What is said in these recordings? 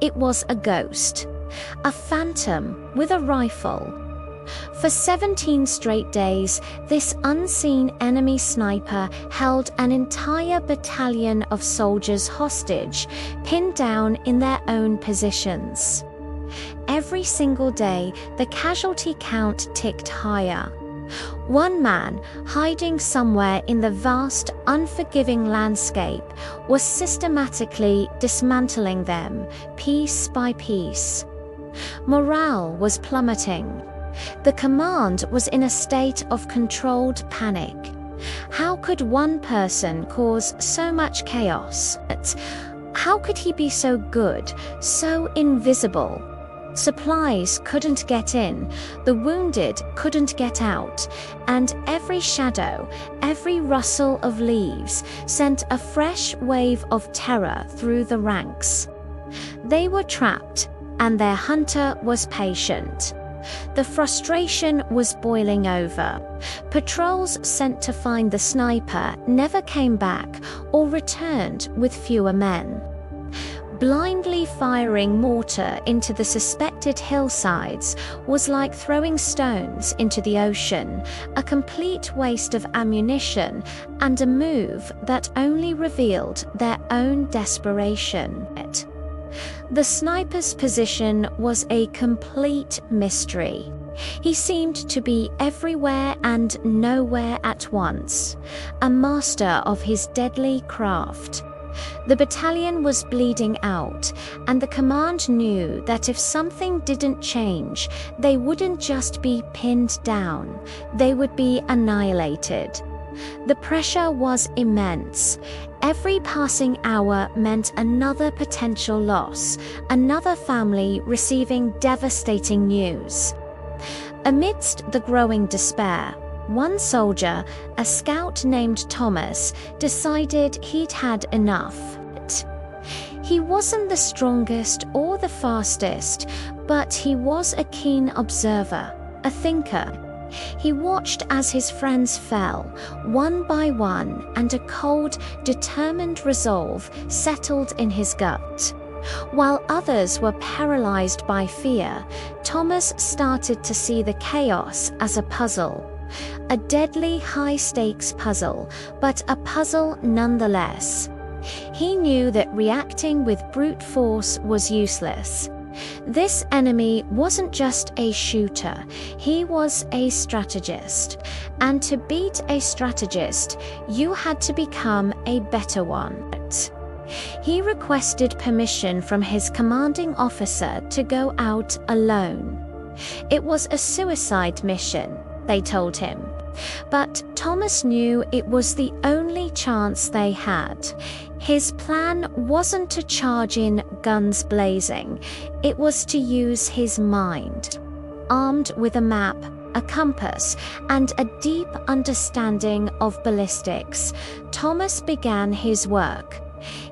It was a ghost, a phantom with a rifle. For 17 straight days, this unseen enemy sniper held an entire battalion of soldiers hostage, pinned down in their own positions. Every single day, the casualty count ticked higher. One man, hiding somewhere in the vast, unforgiving landscape, was systematically dismantling them, piece by piece. Morale was plummeting. The command was in a state of controlled panic. How could one person cause so much chaos? How could he be so good, so invisible? Supplies couldn't get in, the wounded couldn't get out, and every shadow, every rustle of leaves sent a fresh wave of terror through the ranks. They were trapped, and their hunter was patient. The frustration was boiling over. Patrols sent to find the sniper never came back or returned with fewer men. Blindly firing mortar into the suspected hillsides was like throwing stones into the ocean, a complete waste of ammunition and a move that only revealed their own desperation. The sniper's position was a complete mystery. He seemed to be everywhere and nowhere at once, a master of his deadly craft. The battalion was bleeding out, and the command knew that if something didn't change, they wouldn't just be pinned down, they would be annihilated. The pressure was immense. Every passing hour meant another potential loss, another family receiving devastating news. Amidst the growing despair, one soldier, a scout named Thomas, decided he'd had enough. He wasn't the strongest or the fastest, but he was a keen observer, a thinker. He watched as his friends fell, one by one, and a cold, determined resolve settled in his gut. While others were paralyzed by fear, Thomas started to see the chaos as a puzzle. A deadly high-stakes puzzle, but a puzzle nonetheless. He knew that reacting with brute force was useless. This enemy wasn't just a shooter, he was a strategist. And to beat a strategist, you had to become a better one. He requested permission from his commanding officer to go out alone. It was a suicide mission, they told him. But Thomas knew it was the only chance they had. His plan wasn't to charge in guns blazing, it was to use his mind. Armed with a map, a compass, and a deep understanding of ballistics, Thomas began his work.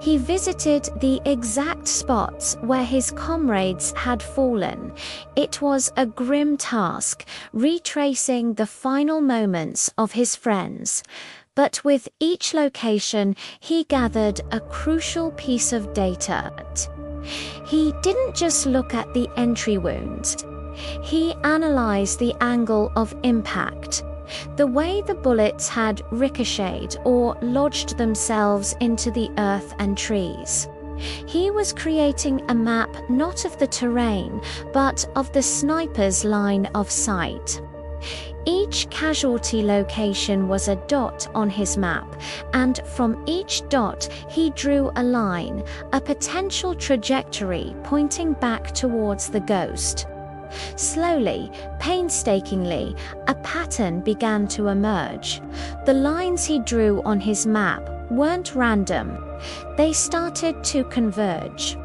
He visited the exact spots where his comrades had fallen. It was a grim task, retracing the final moments of his friends. But with each location, he gathered a crucial piece of data. He didn't just look at the entry wounds. He analyzed the angle of impact, the way the bullets had ricocheted or lodged themselves into the earth and trees. He was creating a map not of the terrain, but of the sniper's line of sight. Each casualty location was a dot on his map, and from each dot he drew a line, a potential trajectory pointing back towards the ghost. Slowly, painstakingly, a pattern began to emerge. The lines he drew on his map weren't random. They started to converge.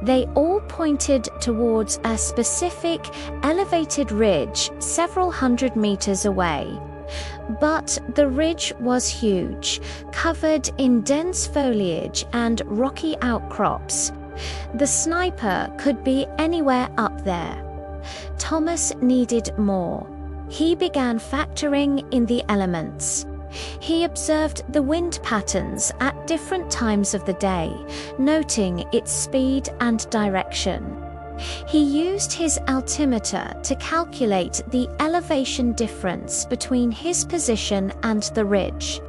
They all pointed towards a specific, elevated ridge several hundred meters away. But the ridge was huge, covered in dense foliage and rocky outcrops. The sniper could be anywhere up there. Thomas needed more. He began factoring in the elements. He observed the wind patterns at different times of the day, noting its speed and direction. He used his altimeter to calculate the elevation difference between his position and the ridge.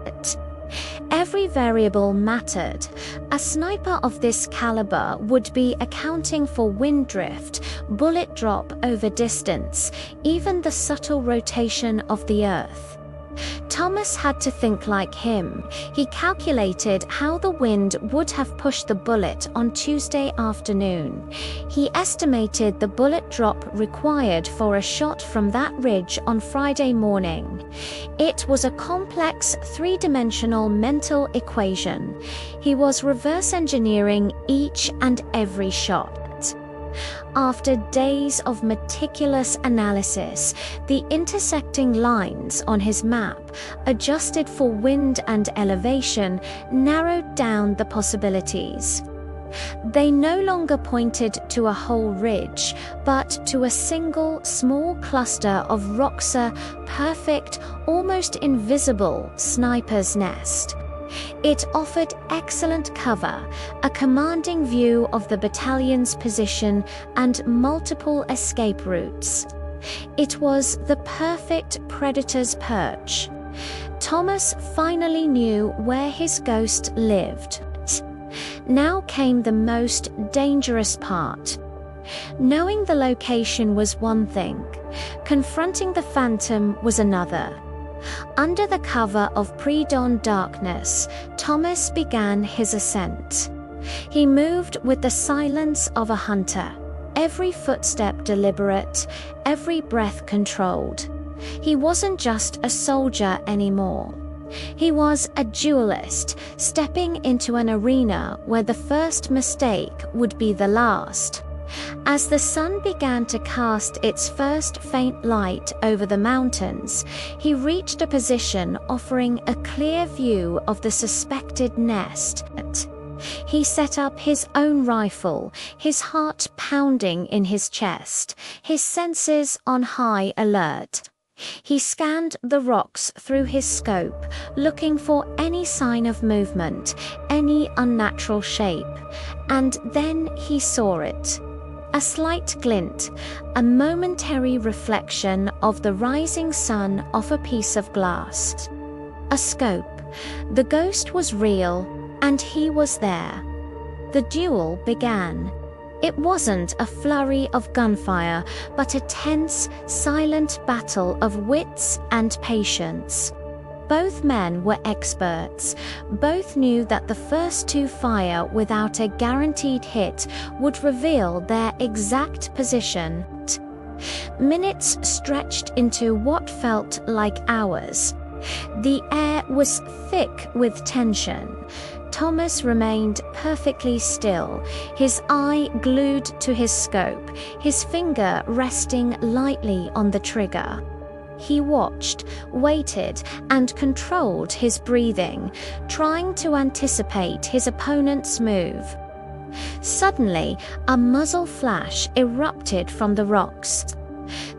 Every variable mattered. A sniper of this caliber would be accounting for wind drift, bullet drop over distance, even the subtle rotation of the Earth. Thomas had to think like him. He calculated how the wind would have pushed the bullet on Tuesday afternoon. He estimated the bullet drop required for a shot from that ridge on Friday morning. It was a complex three-dimensional mental equation. He was reverse engineering each and every shot. After days of meticulous analysis, the intersecting lines on his map, adjusted for wind and elevation, narrowed down the possibilities. They no longer pointed to a whole ridge, but to a single small cluster of rocks, a perfect, almost invisible sniper's nest. It offered excellent cover, a commanding view of the battalion's position, and multiple escape routes. It was the perfect predator's perch. Thomas finally knew where his ghost lived. Now came the most dangerous part. Knowing the location was one thing, confronting the phantom was another. Under the cover of pre-dawn darkness, Thomas began his ascent. He moved with the silence of a hunter, every footstep deliberate, every breath controlled. He wasn't just a soldier anymore. He was a duelist, stepping into an arena where the first mistake would be the last. As the sun began to cast its first faint light over the mountains, he reached a position offering a clear view of the suspected nest. He set up his own rifle, his heart pounding in his chest, his senses on high alert. He scanned the rocks through his scope, looking for any sign of movement, any unnatural shape, and then he saw it. A slight glint, a momentary reflection of the rising sun off a piece of glass. A scope. The ghost was real, and he was there. The duel began. It wasn't a flurry of gunfire, but a tense, silent battle of wits and patience. Both men were experts. Both knew that the first to fire without a guaranteed hit would reveal their exact position. Minutes stretched into what felt like hours. The air was thick with tension. Thomas remained perfectly still, his eye glued to his scope, his finger resting lightly on the trigger. He watched, waited, and controlled his breathing, trying to anticipate his opponent's move. Suddenly, a muzzle flash erupted from the rocks.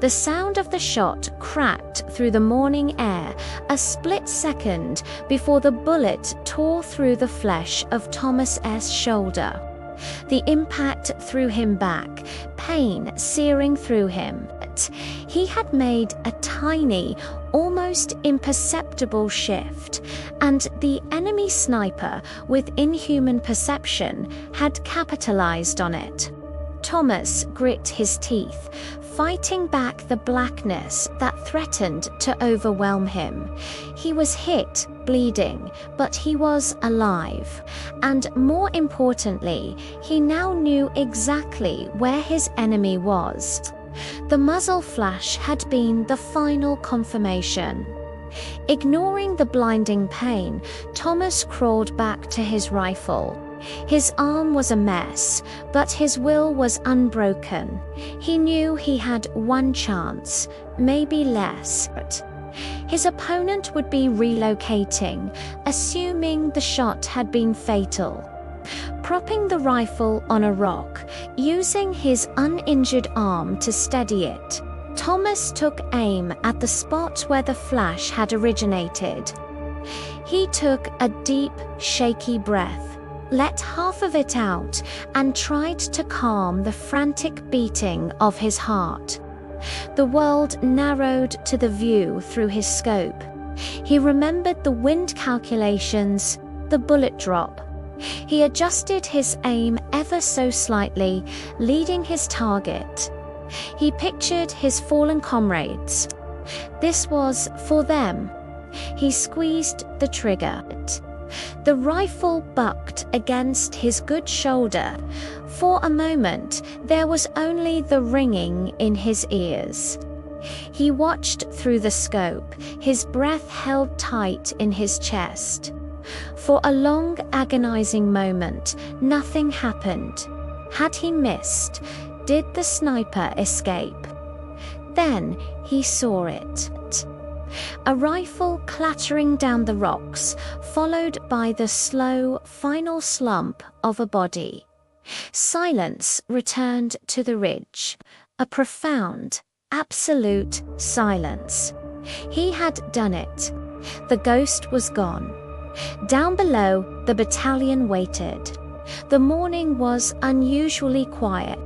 The sound of the shot cracked through the morning air a split second before the bullet tore through the flesh of Thomas's shoulder. The impact threw him back, pain searing through him. He had made a tiny, almost imperceptible shift, and the enemy sniper, with inhuman perception, had capitalized on it. Thomas grit his teeth, fighting back the blackness that threatened to overwhelm him. He was hit, bleeding, but he was alive. And more importantly, he now knew exactly where his enemy was. The muzzle flash had been the final confirmation. Ignoring the blinding pain, Thomas crawled back to his rifle. His arm was a mess, but his will was unbroken. He knew he had one chance, maybe less. His opponent would be relocating, assuming the shot had been fatal. Propping the rifle on a rock, using his uninjured arm to steady it, Thomas took aim at the spot where the flash had originated. He took a deep, shaky breath, let half of it out, and tried to calm the frantic beating of his heart. The world narrowed to the view through his scope. He remembered the wind calculations, the bullet drop. He adjusted his aim ever so slightly, leading his target. He pictured his fallen comrades. This was for them. He squeezed the trigger. The rifle bucked against his good shoulder. For a moment, there was only the ringing in his ears. He watched through the scope, his breath held tight in his chest. For a long, agonizing moment, nothing happened. Had he missed? Did the sniper escape? Then he saw it. A rifle clattering down the rocks, followed by the slow, final slump of a body. Silence returned to the ridge. A profound, absolute silence. He had done it. The ghost was gone. Down below, the battalion waited. The morning was unusually quiet.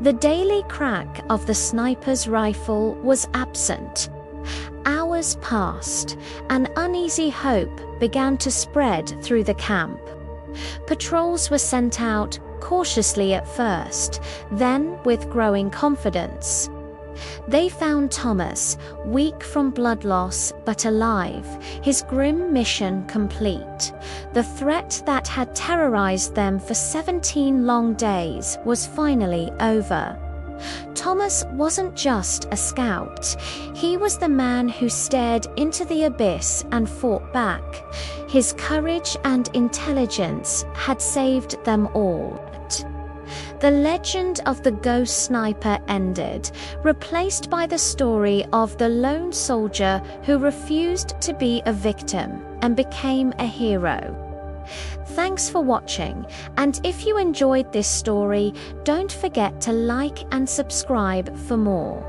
The daily crack of the sniper's rifle was absent. Hours passed. An uneasy hope began to spread through the camp. Patrols were sent out, cautiously at first, then with growing confidence. They found Thomas, weak from blood loss but alive, his grim mission complete. The threat that had terrorized them for 17 long days was finally over. Thomas wasn't just a scout. He was the man who stared into the abyss and fought back. His courage and intelligence had saved them all. The legend of the ghost sniper ended, replaced by the story of the lone soldier who refused to be a victim and became a hero. Thanks for watching, and if you enjoyed this story, don't forget to like and subscribe for more.